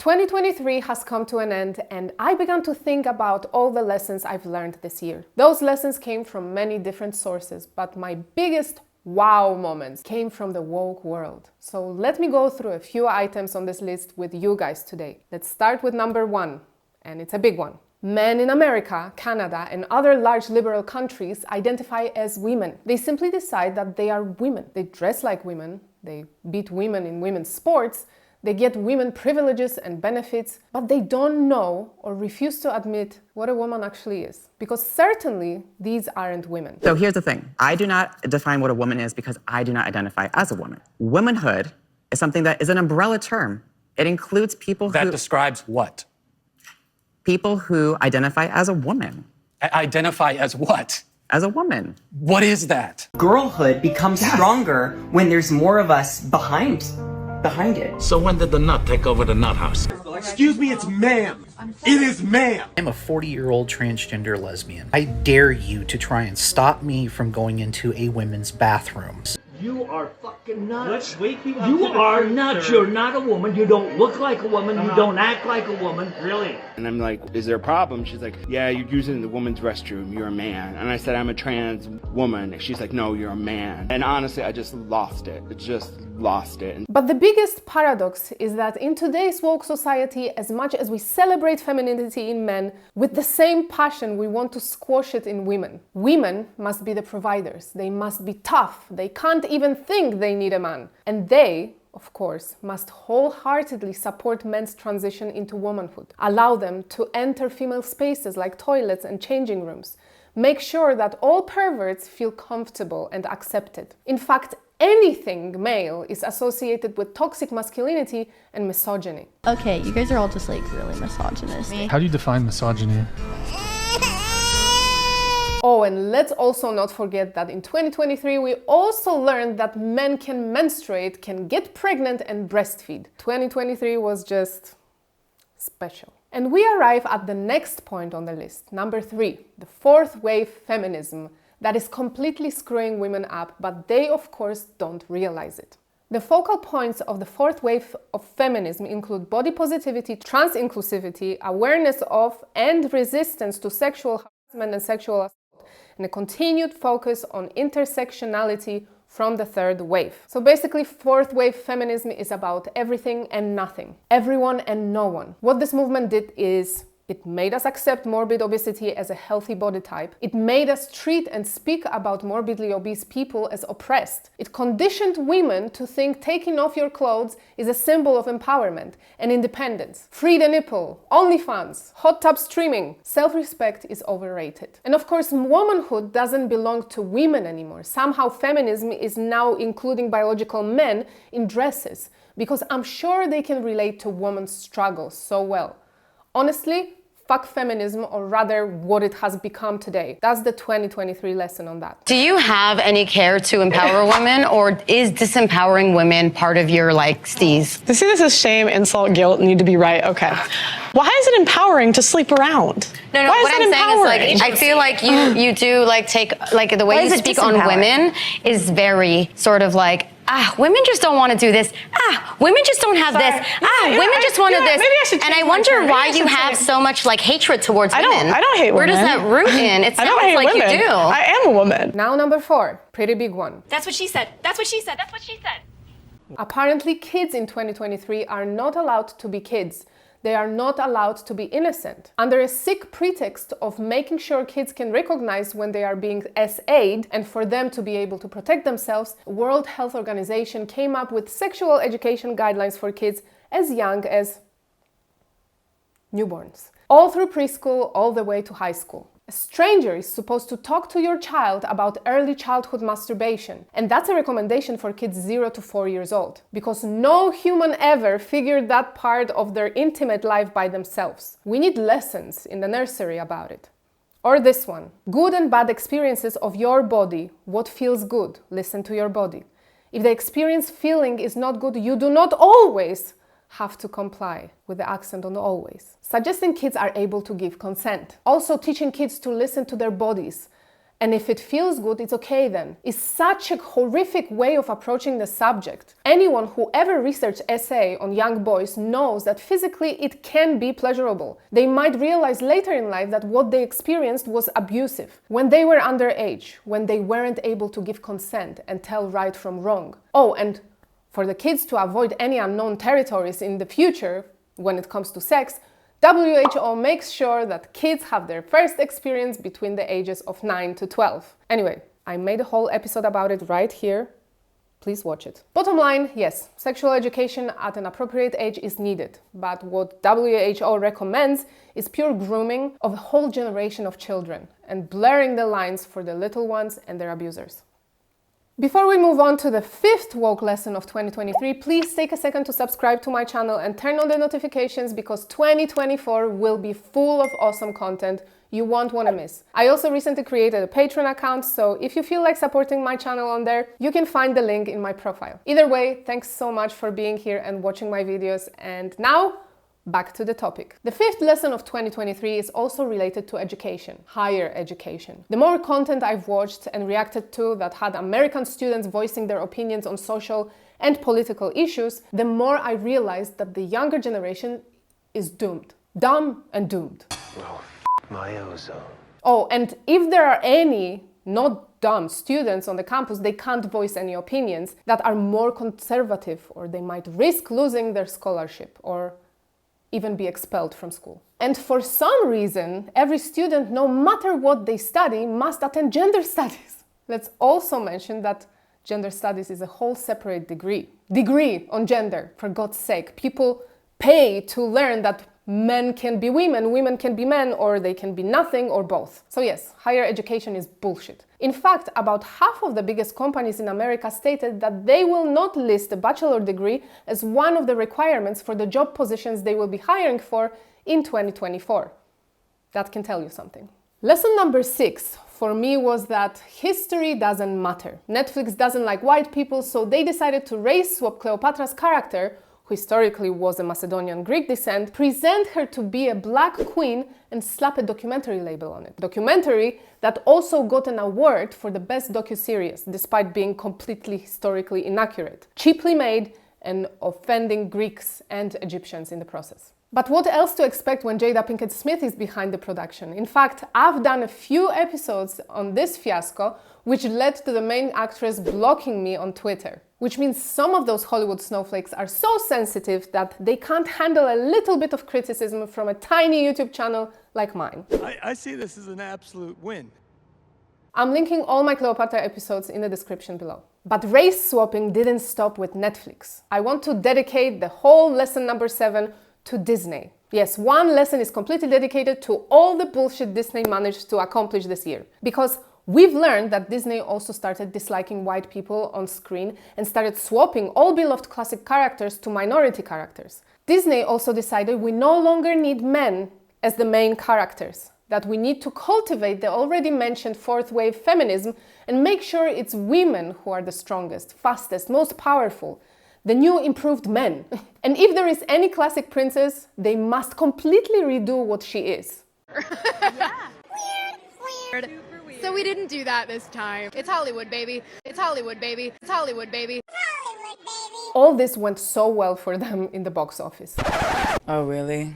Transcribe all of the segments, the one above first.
2023 has come to an end, and I began to think about all the lessons I've learned this year. Those lessons came from many different sources, but my biggest wow moments came from the woke world. So let me go through a few items on this list with you guys today. Let's start with number 1, and it's a big one. Men in America, Canada, and other large liberal countries identify as women. They simply decide that they are women. They dress like women, they beat women in women's sports, they get women privileges and benefits, but they don't know or refuse to admit what a woman actually is. Because certainly these aren't women. So here's the thing. I do not define what a woman is because I do not identify as a woman. Womanhood is something that is an umbrella term. It includes people That describes what? People who identify as a woman. Identify as what? As a woman. What is that? Girlhood becomes stronger when there's more of us behind it. So when did the nut take over the nut house? Excuse me, it's ma'am. It is ma'am. I'm a 40-year-old transgender lesbian. I dare you to try and stop me from going into a women's bathroom. You are fucking nuts. Let's wake you up. You are nuts. You're not a woman. You don't look like a woman. You don't act like a woman. Really? And I'm like, is there a problem? She's like, yeah, you're using the woman's restroom. You're a man. And I said, I'm a trans woman. She's like, no, you're a man. And honestly, I just lost it. But the biggest paradox is that in today's woke society, as much as we celebrate femininity in men, with the same passion we want to squash it in women. Women must be the providers. They must be tough. They can't even think they need a man. And they, of course, must wholeheartedly support men's transition into womanhood. Allow them to enter female spaces like toilets and changing rooms. Make sure that all perverts feel comfortable and accepted. In fact, anything male is associated with toxic masculinity and misogyny. Okay, you guys are all just like really misogynist. How do you define misogyny? Oh, and let's also not forget that in 2023 we also learned that men can menstruate, can get pregnant and breastfeed. 2023 was just special. And we arrive at the next point on the list, number 3, the fourth wave feminism that is completely screwing women up, but they of course don't realize it. The focal points of the fourth wave of feminism include body positivity, trans inclusivity, awareness of and resistance to sexual harassment and sexual assault, and a continued focus on intersectionality from the third wave. So basically, fourth wave feminism is about everything and nothing, everyone and no one. What this movement did is it made us accept morbid obesity as a healthy body type. It made us treat and speak about morbidly obese people as oppressed. It conditioned women to think taking off your clothes is a symbol of empowerment and independence. Free the nipple, OnlyFans, hot tub streaming. Self-respect is overrated. And of course, womanhood doesn't belong to women anymore. Somehow feminism is now including biological men in dresses, because I'm sure they can relate to women's struggles so well. Honestly, fuck feminism, or rather what it has become today. That's the 2023 lesson on that. Do you have any care to empower women, or is disempowering women part of your steez? To see this as shame, insult, guilt, need to be right, okay. Why is it empowering to sleep around? No, Why what is I'm empowering? saying is I feel like you do take the way you speak on women is very sort of women just don't want to do this. Women just don't have this. Women just wanted this. Maybe I should change and I my wonder term. why you have so much hatred towards women. I don't hate women. Where does that root in? It sounds like women. you do. I am a woman. Now number 4, pretty big one. That's what she said. That's what she said. That's what she said. Apparently kids in 2023 are not allowed to be kids. They are not allowed to be innocent. Under a sick pretext of making sure kids can recognize when they are being SA'd and for them to be able to protect themselves, World Health Organization came up with sexual education guidelines for kids as young as newborns, all through preschool, all the way to high school. A stranger is supposed to talk to your child about early childhood masturbation, and that's a recommendation for kids 0 to 4 years old, because no human ever figured that part of their intimate life by themselves. We need lessons in the nursery about it. Or this one, good and bad experiences of your body. What feels good? Listen to your body. If the experience feeling is not good, you do not always have to comply, with the accent on always. Suggesting kids are able to give consent. Also teaching kids to listen to their bodies And if it feels good, it's okay then. It's such a horrific way of approaching the subject. Anyone who ever researched SA on young boys knows that physically it can be pleasurable. They might realize later in life that what they experienced was abusive. When they were underage, when they weren't able to give consent and tell right from wrong. Oh, and for the kids to avoid any unknown territories in the future, when it comes to sex, WHO makes sure that kids have their first experience between the ages of 9 to 12. Anyway, I made a whole episode about it right here. Please watch it. Bottom line, yes, sexual education at an appropriate age is needed, but what WHO recommends is pure grooming of a whole generation of children and blurring the lines for the little ones and their abusers. Before we move on to the 5th woke lesson of 2023, please take a second to subscribe to my channel and turn on the notifications because 2024 will be full of awesome content you won't want to miss. I also recently created a Patreon account, so if you feel like supporting my channel on there, you can find the link in my profile. Either way, thanks so much for being here and watching my videos, and now, back to the topic. The 5th lesson of 2023 is also related to education, higher education. The more content I've watched and reacted to that had American students voicing their opinions on social and political issues, the more I realized that the younger generation is doomed. Dumb and doomed. Oh, my ozone. Oh, and if there are any not dumb students on the campus, they can't voice any opinions that are more conservative, or they might risk losing their scholarship or even be expelled from school. And for some reason, every student, no matter what they study, must attend gender studies. Let's also mention that gender studies is a whole separate degree. Degree on gender, for God's sake. People pay to learn that men can be women, women can be men, or they can be nothing or both. So yes, higher education is bullshit. In fact, about half of the biggest companies in America stated that they will not list a bachelor degree as one of the requirements for the job positions they will be hiring for in 2024. That can tell you something. Lesson number 6 for me was that history doesn't matter. Netflix doesn't like white people, so they decided to race swap Cleopatra's character, who historically was a Macedonian Greek descent, present her to be a black queen and slap a documentary label on it. Documentary that also got an award for the best docuseries, despite being completely historically inaccurate, cheaply made and offending Greeks and Egyptians in the process. But what else to expect when Jada Pinkett Smith is behind the production? In fact, I've done a few episodes on this fiasco, which led to the main actress blocking me on Twitter. Which means some of those Hollywood snowflakes are so sensitive that they can't handle a little bit of criticism from a tiny YouTube channel like mine. I see this as an absolute win. I'm linking all my Cleopatra episodes in the description below. But race swapping didn't stop with Netflix. I want to dedicate the whole lesson number 7 to Disney. Yes, one lesson is completely dedicated to all the bullshit Disney managed to accomplish this year. Because we've learned that Disney also started disliking white people on screen and started swapping all beloved classic characters to minority characters. Disney also decided we no longer need men as the main characters, that we need to cultivate the already mentioned 4th wave feminism and make sure it's women who are the strongest, fastest, most powerful, the new improved men. And if there is any classic princess, they must completely redo what she is. Yeah. Weird. So we didn't do that this time. It's Hollywood, baby. It's Hollywood, baby. It's Hollywood, baby. Hollywood, baby. All this went so well for them in the box office. Oh, really?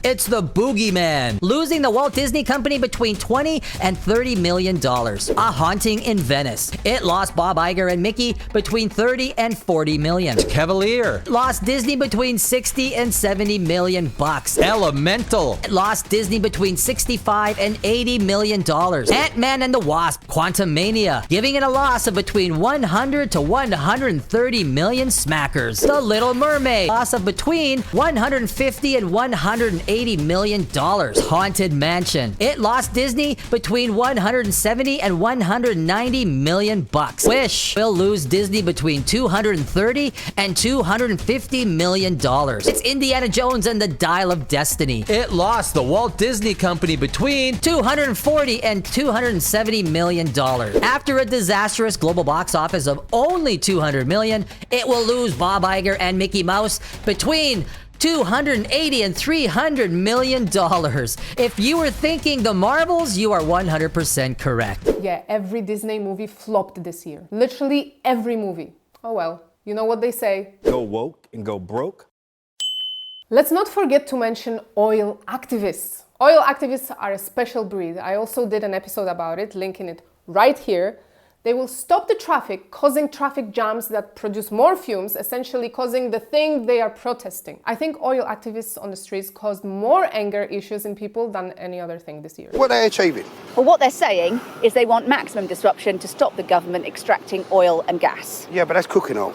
It's the Boogeyman, losing the Walt Disney Company between $20 and $30 million. A Haunting in Venice. It lost Bob Iger and Mickey between $30 and $40 million. Cavalier lost Disney between $60 and $70 million bucks. Elemental lost Disney between $65 and $80 million. Ant-Man and the Wasp, Quantumania, giving it a loss of between $100 to $130 million smackers. The Little Mermaid, loss of between $150 and $180 million. Haunted Mansion. It lost Disney between $170 and $190 million bucks. Wish will lose Disney between $230 and $250 million. It's Indiana Jones and the Dial of Destiny. It lost the Walt Disney Company between $240 and $270 million. After a disastrous global box office of only $200 million, it will lose Bob Iger and Mickey Mouse between $280 and $300 million. If you were thinking the Marvels, you are 100% correct. Yeah, every Disney movie flopped this year. Literally every movie. Oh well, you know what they say. Go woke and go broke. Let's not forget to mention oil activists. Oil activists are a special breed. I also did an episode about it, linking it right here. They will stop the traffic, causing traffic jams that produce more fumes, essentially causing the thing they are protesting. I think oil activists on the streets caused more anger issues in people than any other thing this year. What are they achieving? Well, what they're saying is they want maximum disruption to stop the government extracting oil and gas. Yeah, but that's cooking oil.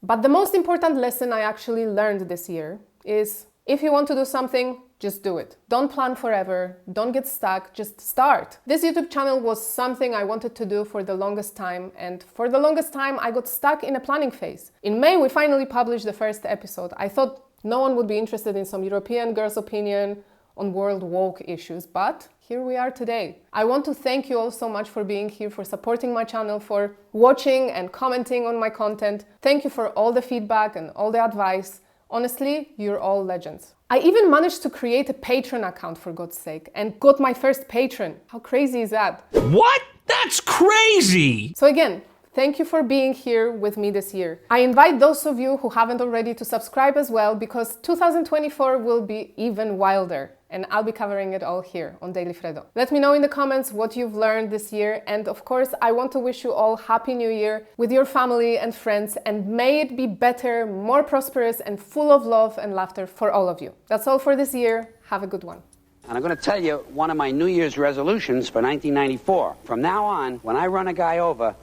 But the most important lesson I actually learned this year is if you want to do something, just do it. Don't plan forever, don't get stuck, just start. This YouTube channel was something I wanted to do for the longest time, and for the longest time I got stuck in a planning phase. In May we finally published the first episode. I thought no one would be interested in some European girl's opinion on world woke issues, but here we are today. I want to thank you all so much for being here, for supporting my channel, for watching and commenting on my content. Thank you for all the feedback and all the advice. Honestly, you're all legends. I even managed to create a Patreon account, for God's sake, and got my first patron. How crazy is that? What? That's crazy! So again, thank you for being here with me this year. I invite those of you who haven't already to subscribe as well, because 2024 will be even wilder. And I'll be covering it all here on Daily Freddo. Let me know in the comments what you've learned this year, and of course I want to wish you all Happy New Year with your family and friends, and may it be better, more prosperous and full of love and laughter for all of you. That's all for this year. Have a good one. And I'm going to tell you one of my New Year's resolutions for 1994. From now on, when I run a guy over,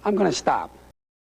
I'm going to stop.